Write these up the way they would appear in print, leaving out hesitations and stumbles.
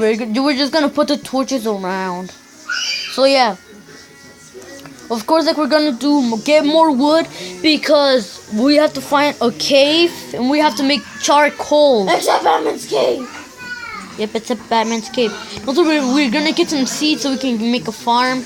we're just gonna put the torches around. So yeah. Of course, like we're gonna get more wood because we have to find a cave and we have to make charcoal. Except Batman's cave. Yep, except Batman's cave. Also, we're gonna get some seeds so we can make a farm.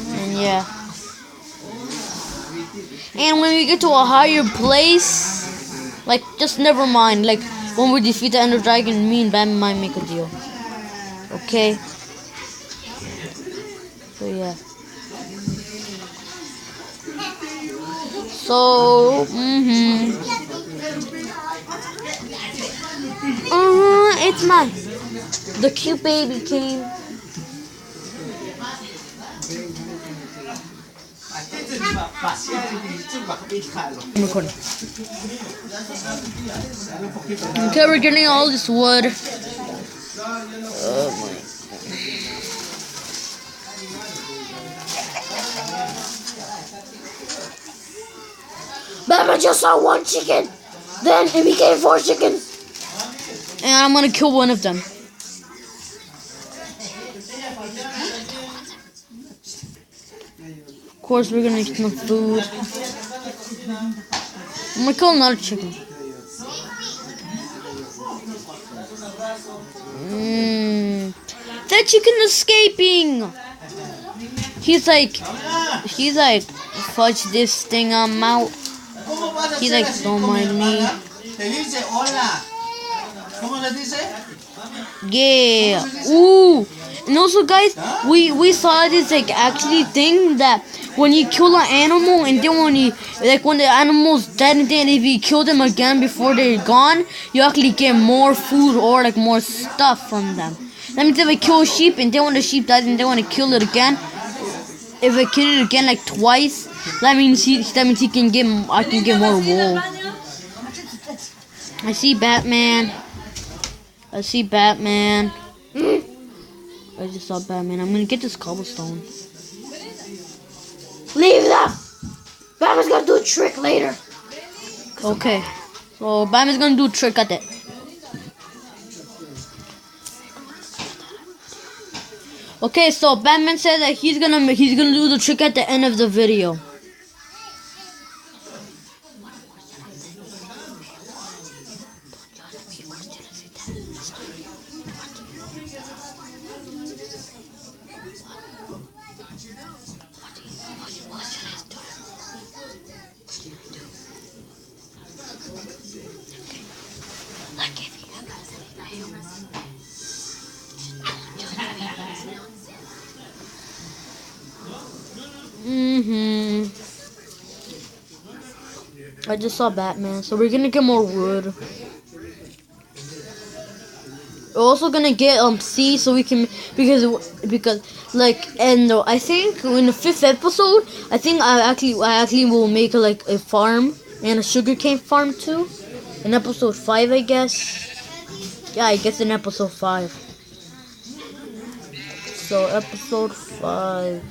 And yeah. And when we get to a higher place, like just never mind. Like when we defeat the Ender Dragon, me and Batman might make a deal. Okay. So yeah. So, it's mine. The cute baby came. I'm recording. Okay, we're getting all this wood. Oh my. Batman just saw one chicken. Then it became 4 chickens. And I'm gonna kill one of them. Of course, we're gonna get some food. I'm gonna kill another chicken. That chicken escaping. He's like, fudge this thing, I'm out. He's like, don't mind me. Yeah. Ooh. And also, guys, we saw this like actually thing that when you kill an animal and then when the animal's dead and then if you kill them again before they're gone, you actually get more food or like more stuff from them. That means if I kill a sheep and then when the sheep dies and then when I kill it again, if I kill it again like twice, that means I can get more wool. I see Batman. I just saw Batman. I'm gonna get this cobblestone. Leave them. Batman's gonna do a trick later. Okay. So Batman's gonna do a trick at it. Okay, so Batman said that he's gonna do the trick at the end of the video. I just saw Batman, so we're gonna get more wood. We're also gonna get seeds so we can because like and I think in the 5th episode I think I actually will make a farm and a sugarcane farm too. In episode 5, I guess. Yeah, I guess in episode 5. So episode 5.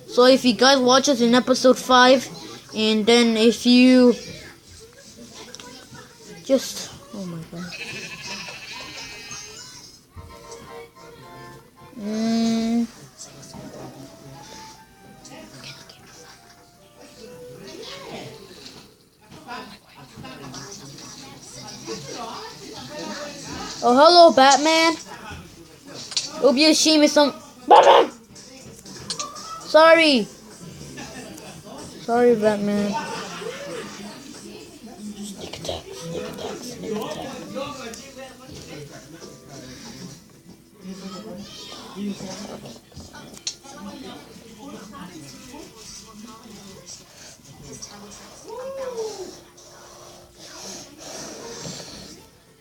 So if you guys watch us in episode 5, and then if you just, oh my god. Oh, hello, Batman. Hope you see me some. Batman! Sorry, Batman. Sneak attack.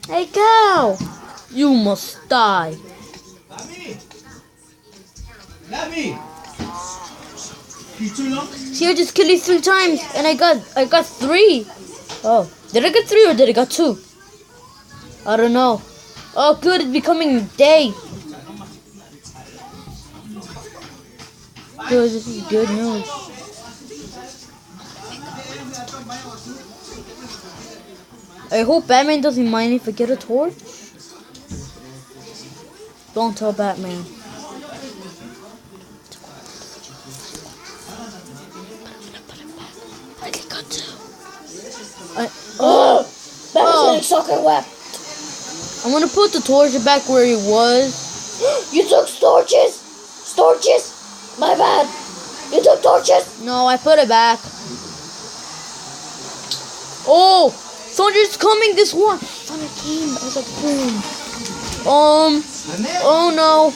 Hey, cow! You must die. See, I just killed you 3 times, and I got 3. Oh, did I get 3 or did I got 2? I don't know. Oh, good, it's becoming day. Good, this is good news. I hope Batman doesn't mind if I get a torch. Don't tell Batman. Okay, got to. Oh! Batman's getting socket wet. I'm gonna put the torch back where it was. You took torches? Torches? My bad. You took torches? No, I put it back. Oh! Thunder's coming this one! Thunder came. I was like, boom. Oh no.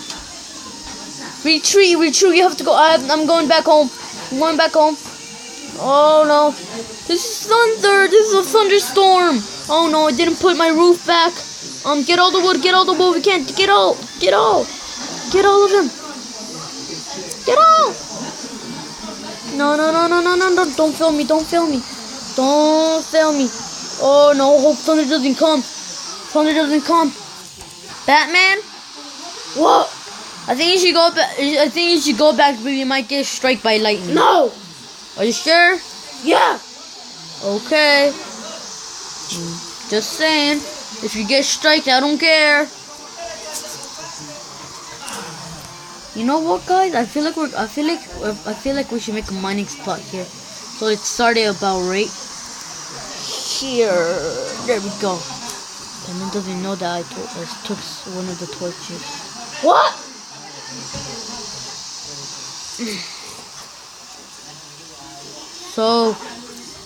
Retreat. You have to go. I'm going back home. I'm going back home. Oh no. This is thunder. This is a thunderstorm. Oh no, I didn't put my roof back. Get all the wood. We can't. Get all of them. Get all. No. Don't fail me. Oh no, hope thunder doesn't come. Batman? What? I think you should go back. But you might get struck by lightning. No! Are you sure? Yeah! Okay. Just saying. If you get struck, I don't care. You know what, guys? I feel like we should make a mining spot here. So it started about right here. There we go. And then doesn't know that I took one of the torches. What? So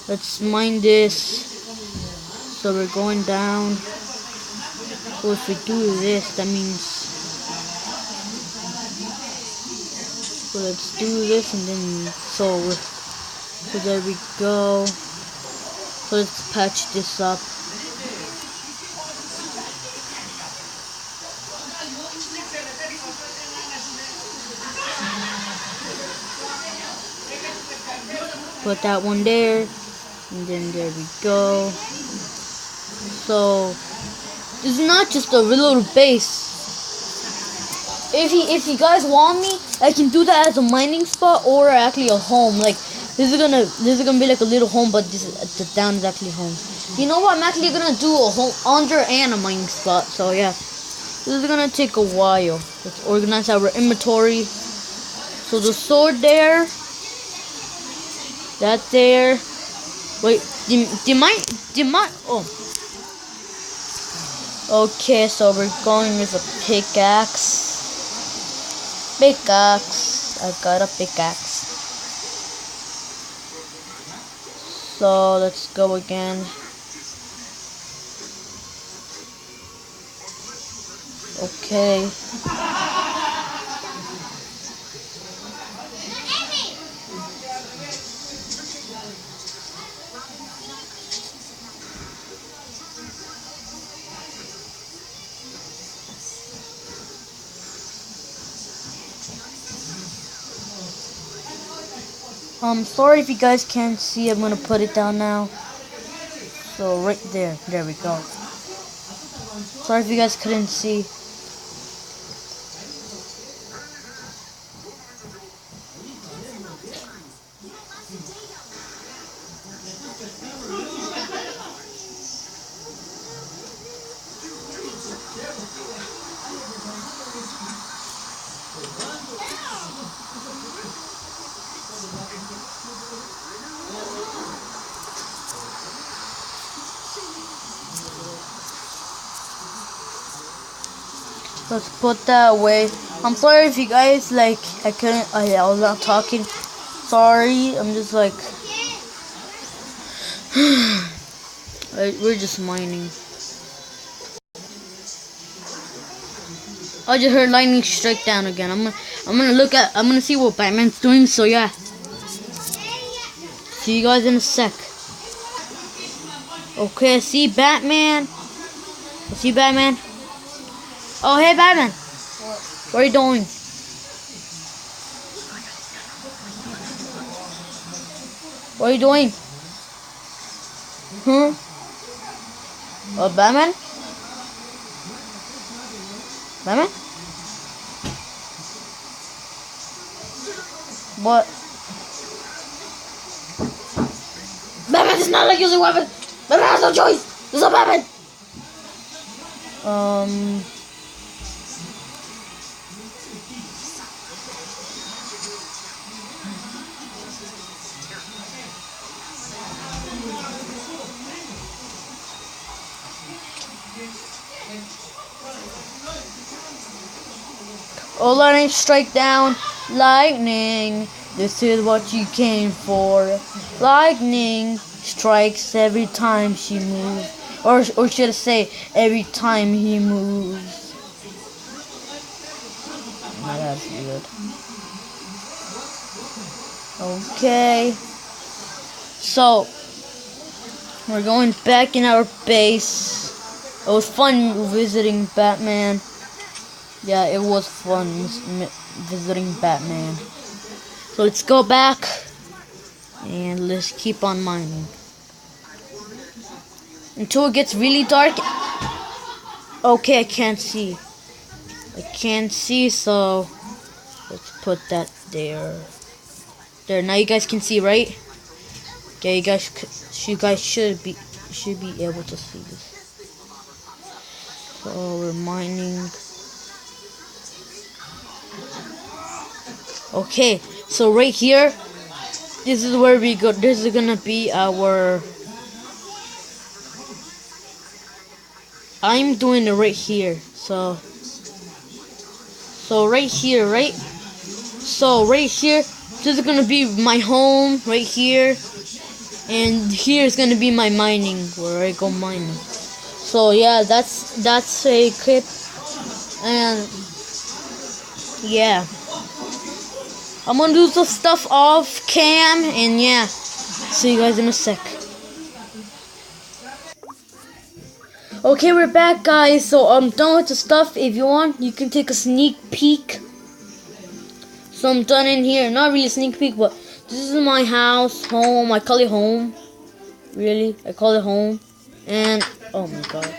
let's mine this. So we're going down. So if we do this, that means. So let's do this and then so there we go. So let's patch this up. Put that one there, and then there we go. So this is not just a little base. If you guys want me, I can do that as a mining spot or actually a home. Like this is gonna be like a little home, but the down is actually home. You know what? I'm actually gonna do a home under and a mining spot. So yeah, this is gonna take a while. Let's organize our inventory. So the sword there. That there. Wait, do you mind? Oh. Okay, so we're going with a pickaxe. I've got a pickaxe. So let's go again. Okay. Sorry if you guys can't see. I'm gonna put it down now. So right there, there we go. Sorry if you guys couldn't see. Let's put that away. I'm sorry if you guys I was not talking. Sorry, I'm just like we're just mining. I just heard lightning strike down again. I'm gonna see what Batman's doing. So yeah, see you guys in a sec. Okay, see Batman. Oh, hey, Batman. What are you doing? What are you doing? Oh, Batman? Batman? What? Batman does not like using weapons. Batman has no choice. This is a Batman. Oh, lightning strike down. Lightning, this is what you came for. Lightning strikes every time she moves. Or should I say, every time he moves. Oh, that's weird. Okay. So, we're going back in our base. It was fun visiting Batman. Yeah, it was fun visiting Batman. So let's go back and let's keep on mining until it gets really dark. Okay, I can't see. So let's put that there. There. Now you guys can see, right? Yeah, you guys should be able to see this. So we're mining. Okay, so right here, this is where we go. This is gonna be our. I'm doing it right here. So right here, right? So right here, this is gonna be my home right here, and here is gonna be my mining where I go mining. So yeah, that's a clip, and yeah. I'm gonna do some stuff off cam, and yeah, see you guys in a sec. Okay, we're back, guys. So I'm done with the stuff. If you want, you can take a sneak peek. So I'm done in here. Not really a sneak peek, but this is my house, home. I call it home. Really, I call it home. And oh my god.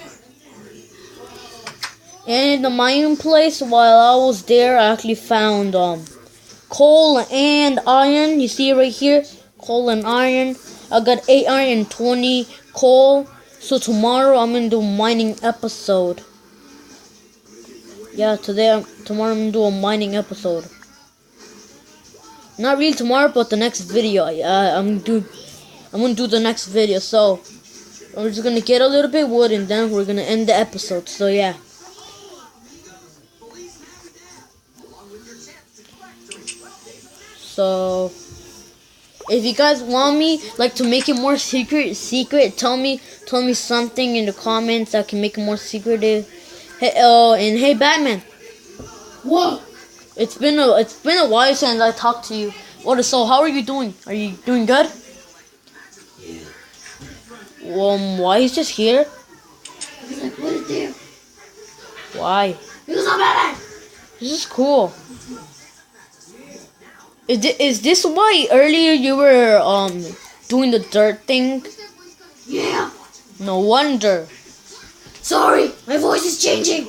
And in the mining place, while I was there, I actually found coal and iron. You see it right here, coal and iron. I got 8 iron and 20 coal. So tomorrow I'm gonna do a mining episode. Yeah, tomorrow I'm gonna do a mining episode. Not really tomorrow, but the next video. I'm gonna do the next video. So we're just gonna get a little bit wood, and then we're gonna end the episode. So yeah. So if you guys want me to make it more secret, tell me something in the comments that can make it more secretive. Hey, and hey Batman. What? It's been a while since I talked to you. So how are you doing? Are you doing good? Yeah. Why is this here? Because I put it there. Why? Because I'm Batman. This is cool. Is this why earlier you were doing the dirt thing? Yeah. No wonder. Sorry, my voice is changing.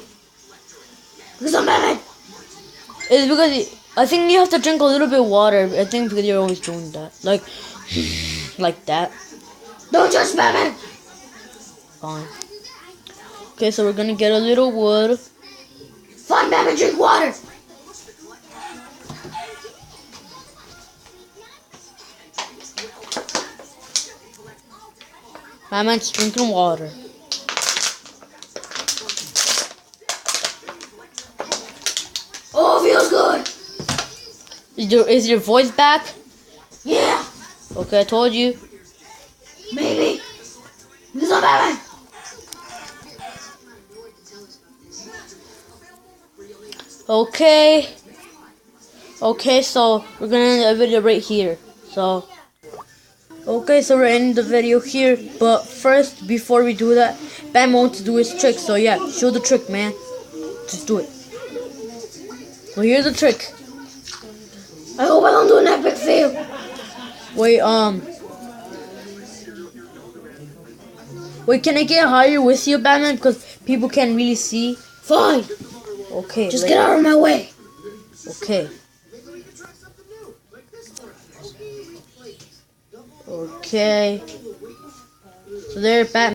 Because I'm Batman. It's because I think you have to drink a little bit of water. I think because you're always doing that, like that. Don't judge Batman. Fine. Okay, so we're gonna get a little wood. Fine, Batman, drink water. Batman's drinking water. Oh, feels good. Is your voice back? Yeah. Okay, I told you. Maybe. Because I'm Batman. Okay. Okay, so we're gonna end the video right here. So. Okay, so we're ending the video here, but first, before we do that, Batman wants to do his trick, so yeah, show the trick, man. Just do it. Well, here's the trick. I hope I don't do an epic fail. Wait, can I get higher with you, Batman? Because people can't really see. Fine. Okay. Just get out of my way. Okay. Okay. So there, Batman.